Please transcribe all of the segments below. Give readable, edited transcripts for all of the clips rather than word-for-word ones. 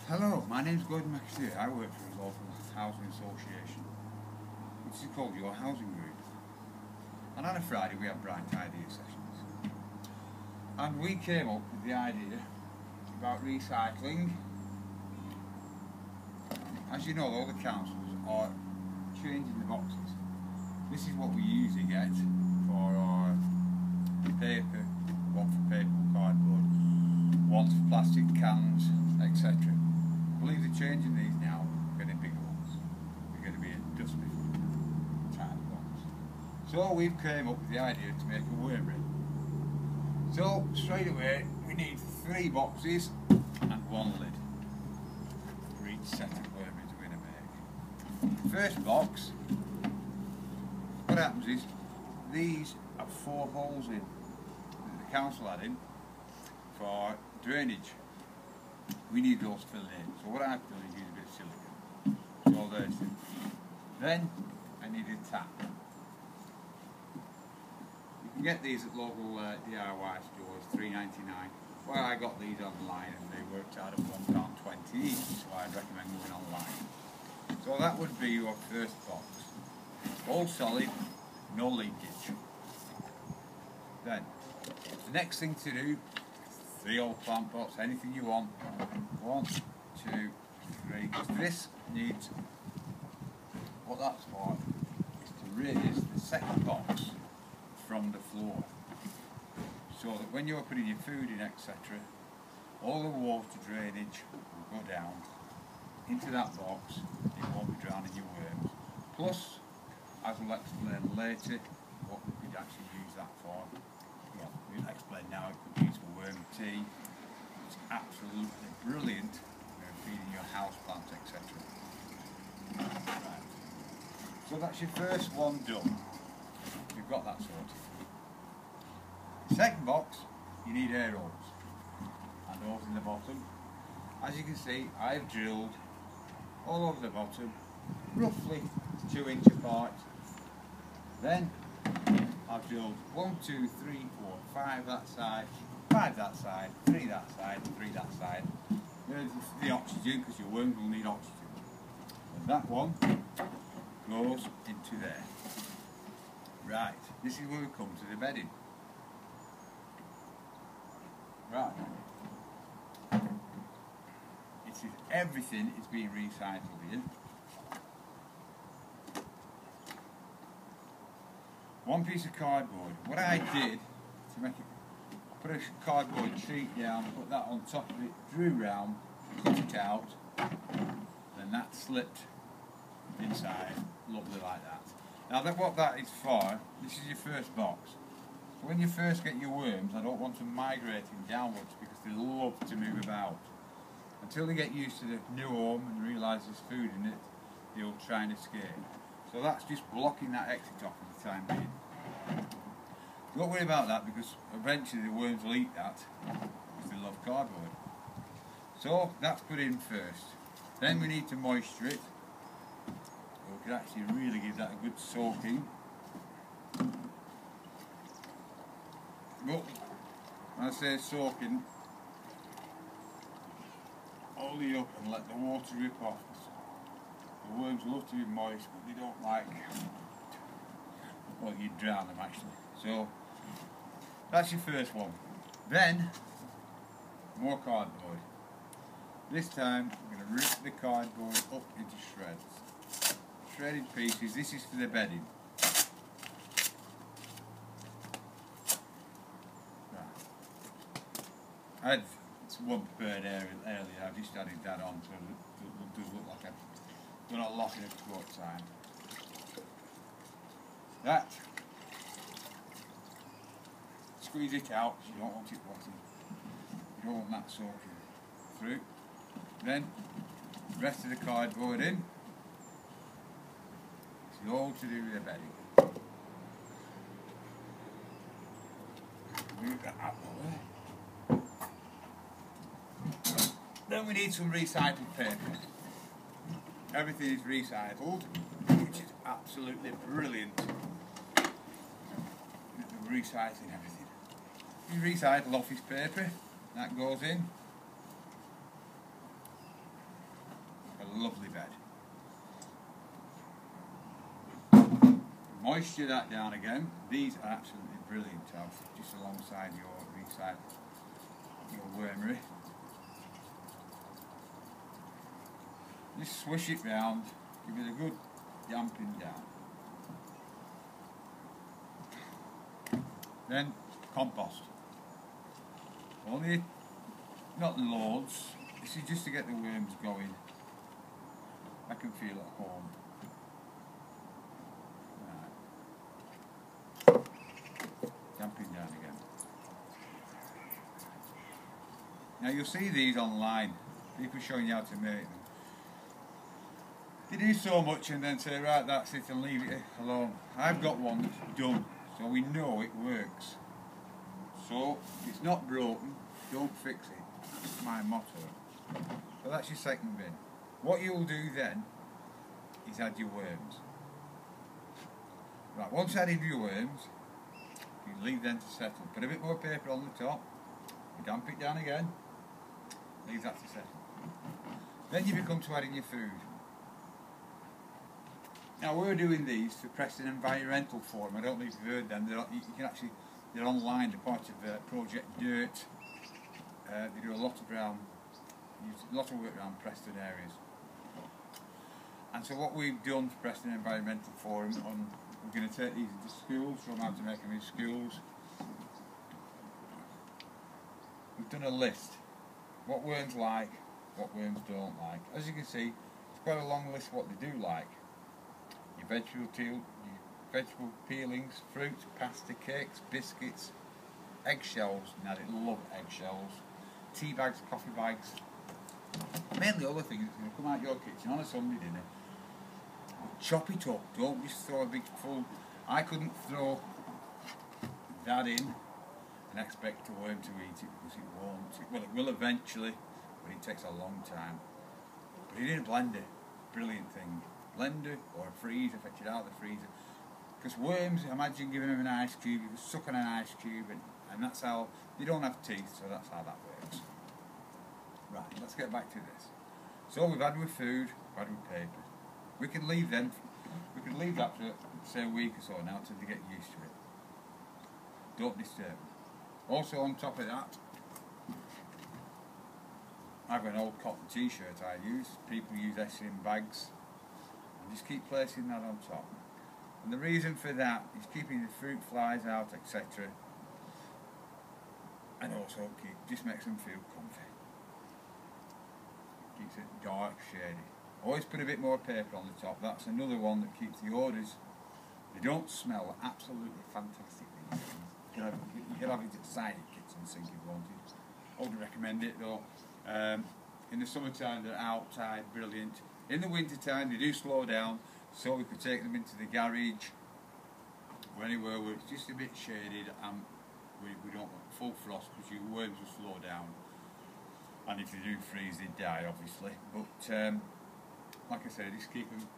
Hello, my name's Gordon McAteer. I work for a local housing association, which is called Your Housing Group. And on a Friday we have bright idea sessions. And we came up with the idea about recycling. As you know, all the councils are changing the boxes. This is what we usually get for our paper, one for paper cardboard, one for plastic cans, etc. I believe they're changing these now, getting bigger ones. They're going to be a dustbin type ones. So we've came up with the idea to make a wormery. So straight away we need 3 boxes and 1 lid for each set of wormeries we're going to make. First box, what happens is these have 4 holes in that the council had in for drainage. We need those filled in. So what I've done is use a bit of silicone. So there's it. Then I need a tap. You can get these at local DIY stores, $3.99. Well, I got these online and they worked out at £1.20 each, so I'd recommend going online. So that would be your first box. All solid, no leakage. Then, the next thing to do, 3 old plant pots, anything you want. 1, 2, 3. This needs, what that's for, is to raise the second box from the floor, so that when you're putting your food in, etc., all the water drainage will go down into that box. It won't be drowning your worms. Plus, as we'll explain later, what we could actually use that for. Well, we'll explain now. It could be used for worm tea. It's absolutely brilliant for feeding your house plants, etc. Right. So that's your first one done. You've got that sorted. The second box, you need air holes, and holes in the bottom. As you can see, I've drilled all over the bottom, roughly 2 inch apart. Then I've drilled 1, 2, 3, 4, 5 that side, 5 that side, 3 that side, 3 that side. There's the oxygen, because your worms will need oxygen. And that one goes into there. Right, this is where we come to the bedding. Right. Everything is being recycled here. 1 piece of cardboard. What I did to make it, I put a cardboard sheet down, put that on top of it, drew round, cut it out, and that slipped inside, lovely like that. Now what that is for, this is your first box. So when you first get your worms, I don't want them migrating downwards because they love to move about. Until they get used to the new home and realise there's food in it, they'll try and escape. So that's just blocking that exit off for the time being. Don't worry about that, because eventually the worms will eat that, because they love cardboard. So that's put in first. Then we need to moisture it. So we can actually really give that a good soaking. But when I say soaking, hold it up and let the water rip off. The worms love to be moist, but they don't like, well, you drown them actually. So that's your first one. Then more cardboard. This time I'm going to rip the cardboard up into shreds. Shredded pieces. This is for the bedding. Right. I had one prepared earlier. I've just added that on, so it does look like I've done a lot in a short time. That, squeeze it out, you don't want it rotting. You don't want that soaking through. Then, the rest of the cardboard in. It's all to do with the bedding. Move that out of the way. Then we need some recycled paper. Everything is recycled, which is absolutely brilliant. Recycling everything. You recycle office paper, that goes in. lovely bed. Moisture that down again. These are absolutely brilliant to have just alongside your wormery. Just swish it round, give it a good damping down. Then compost. Only not loads. This is just to get the worms going. I can feel at home. Right. Damping down again. Now you'll see these online. People showing you how to make them. They do so much and then say, right, that's it, and leave it alone. I've got one that's done, so we know it works. So, if it's not broken, don't fix it. That's my motto. So that's your second bin. What you'll do then is add your worms. Right, once added your worms, you leave them to settle. Put a bit more paper on the top, you damp it down again, leave that to settle. Then you become to adding your food. Now we're doing these for Preston Environmental Forum. I don't know if you've heard them. They're online. They're part of Project Dirt. They do a lot of work around Preston areas. And so what we've done for Preston Environmental Forum, we're going to take these into schools, show them how to make them in schools. We've done a list. What worms like, what worms don't like. As you can see, it's quite a long list of what they do like. Your vegetable peelings, fruit, pasta, cakes, biscuits, eggshells. Now they love eggshells. Tea bags, coffee bags. Mainly other things that's going to come out your kitchen on a Sunday dinner. Chop it up. Don't just throw a big full. I couldn't throw that in and expect a worm to eat it because it won't. Well, it will eventually, but it takes a long time. But it in a blender. Brilliant thing. Blender or a freezer, fetch it out of the freezer. Because worms, imagine giving them an ice cube, you can suck on an ice cube and that's how, they don't have teeth, so that's how that works. Right, let's get back to this. So we've had with food, we've had with paper. We can leave that for say a week or so now until they get used to it. Don't disturb them. Also on top of that, I've got an old cotton t-shirt I use. People use SN bags. Just keep placing that on top. And the reason for that is keeping the fruit flies out, etc. And also just makes them feel comfy. Keeps it dark, shady. Always put a bit more paper on the top. That's another one that keeps the odours. They don't smell. Absolutely fantastic things. You can have it at the side of the kitchen sink if you wanted. I would recommend it though. In the summertime they're outside, brilliant. In the winter time they do slow down, so we could take them into the garage or anywhere where it's just a bit shaded and we don't want full frost because your worms will slow down. And if they do freeze they die obviously. But like I said, just keep them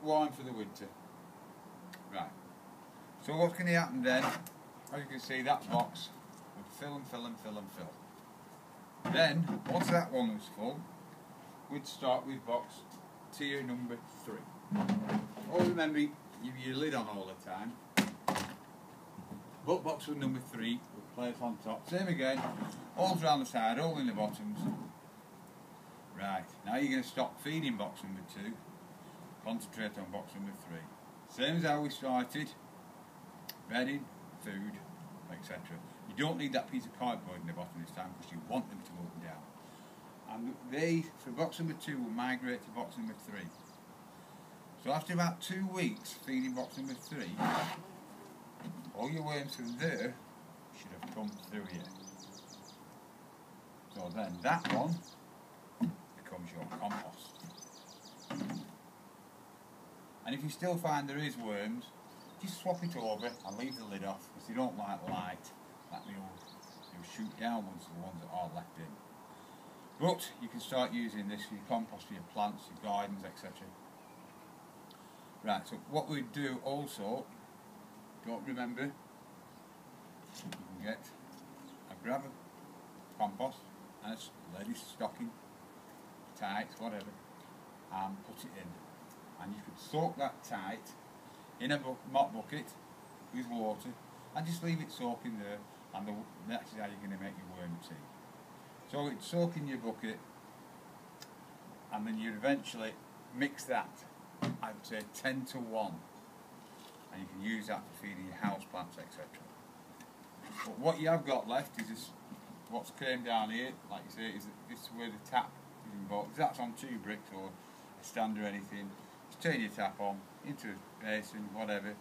warm for the winter. Right. So what's going to happen then, as you can see that box would fill and fill and fill and fill. Then, once that one was full, we'd start with box tier number 3. Oh, remember, give your lid on all the time. But box number 3, we'll place on top. Same again, holes around the side, all in the bottoms. Right, now you're going to stop feeding box number 2. Concentrate on box number 3. Same as how we started. Bedding, food, etc. You don't need that piece of cardboard in the bottom this time because you want them to open down. And they, for box number 2, will migrate to box number 3. So after about 2 weeks feeding box number 3, all your worms from there should have come through here. So then that one becomes your compost. And if you still find there is worms, just swap it over and leave the lid off because they don't like light. That they'll shoot downwards the ones that are left in. But you can start using this for your compost for your plants, your gardens, etc. Right, so what we do also, don't remember, you can get a grab of compost and a lady's stocking, tights, whatever, and put it in. And you could soak that tight in a mop bucket with water and just leave it soaking there, and that's how you're going to make your worm tea. So it's soak in your bucket, and then you eventually mix that, I would say 10 to 1, and you can use that for feeding your house plants, etc. But what you have got left is this, what's came down here, like you say, is this is where the tap is involved. If that's on 2 bricks or a stand or anything, just turn your tap on into a basin, whatever,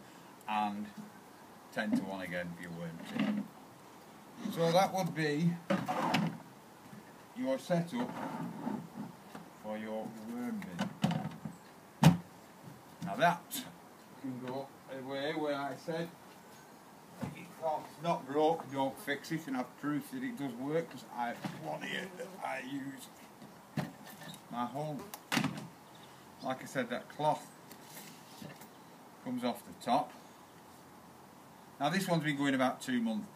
and 10 to 1 again for your worm tea. So that would be your setup for your worm bin. Now that can go away where I said it's not broke, don't fix it, and I've proof that it does work, because I one here that I use my whole, like I said, that cloth comes off the top. Now this one's been going about 2 months.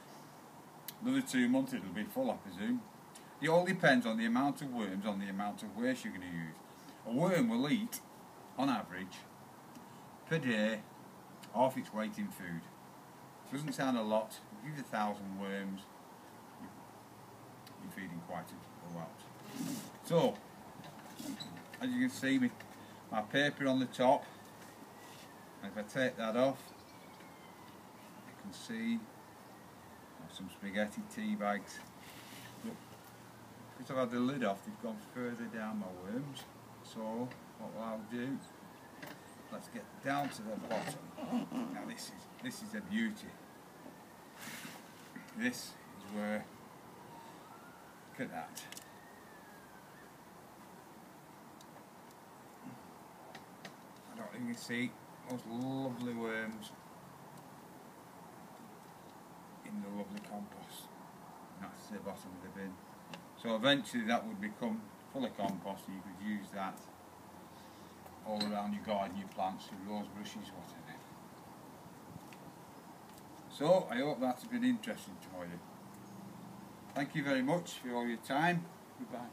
Another 2 months it'll be full, I presume. It all depends on the amount of worms, on the amount of waste you're going to use. A worm will eat, on average, per day, half its weight in food. Doesn't sound a lot. If you use 1,000 worms, you're feeding quite a lot. So, as you can see, my paper on the top, and if I take that off, you can see some spaghetti tea bags. Look, because I've had the lid off, they've gone further down my worms. So what I'll do, let's get down to the bottom. Now this is a beauty. This is where, look at that. I don't think you can see those lovely worms in the lovely compost. And that's the bottom of the bin. So eventually that would become full of compost, and you could use that all around your garden, your plants, your rose bushes, whatever. So I hope that's been interesting for you. Thank you very much for all your time. Goodbye.